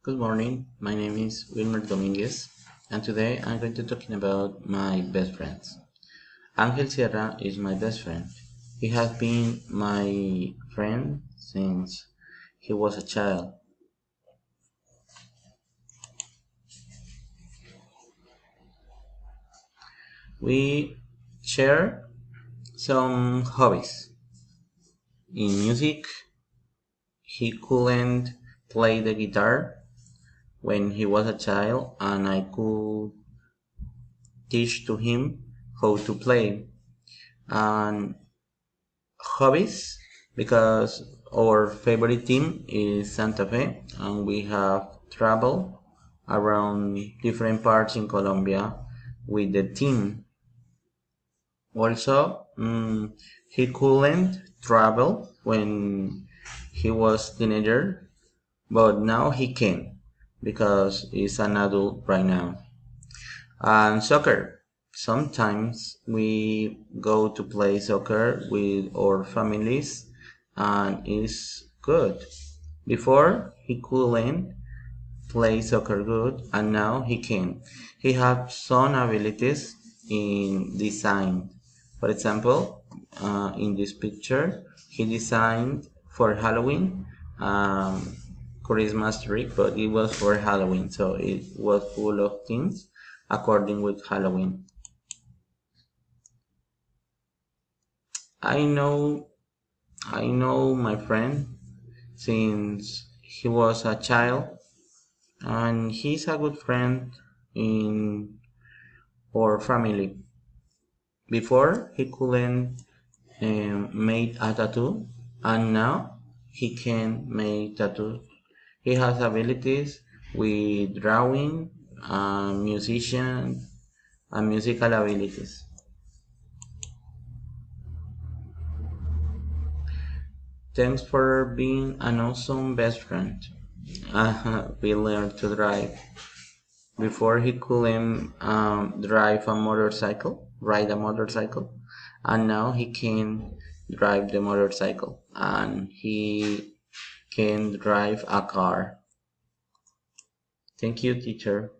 Good morning, my name is Wilmer Dominguez, and today I'm going to talking about my best friends. Angel Sierra is my best friend. He has been my friend since he was a child. We share some hobbies. In music, he couldn't play the guitar when he was a child, and I could teach to him how to play. And hobbies, because our favorite team is Santa Fe and we have traveled around different parts in Colombia with the team. Also, he couldn't travel when he was teenager, but now he can because he's an adult right now. And soccer. Sometimes we go to play soccer with our families and it's good. Before he couldn't play soccer good and now he can. He has some abilities in design. For example, in this picture, he designed for Halloween Christmas tree, but it was for Halloween, so it was full of things according with Halloween. I know I know my friend since he was a child, and he's a good friend in our family. Before he couldn't make a tattoo, and now he can make tattoos. He has abilities with drawing, musician, and musical abilities. Thanks for being an awesome best friend. We learned to drive. Before he couldn't ride a motorcycle, and now he can drive the motorcycle, and he can drive a car. Thank you, teacher.